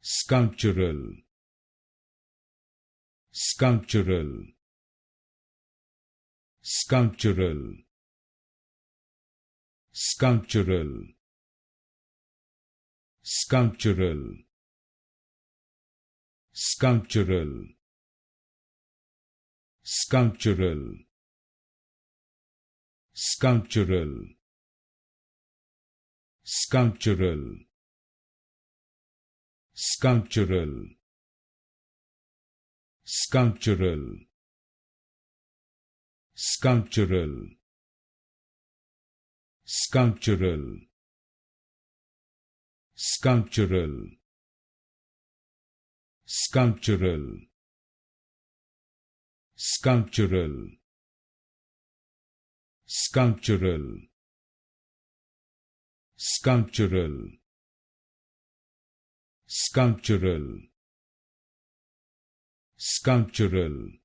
Sculptural, sculptural, sculptural, sculptural, sculptural, sculptural, sculptural, sculptural, sculptural, sculptural, sculptural, sculptural, sculptural, sculptural, sculptural, sculptural, sculptural, sculptural, sculptural, sculptural,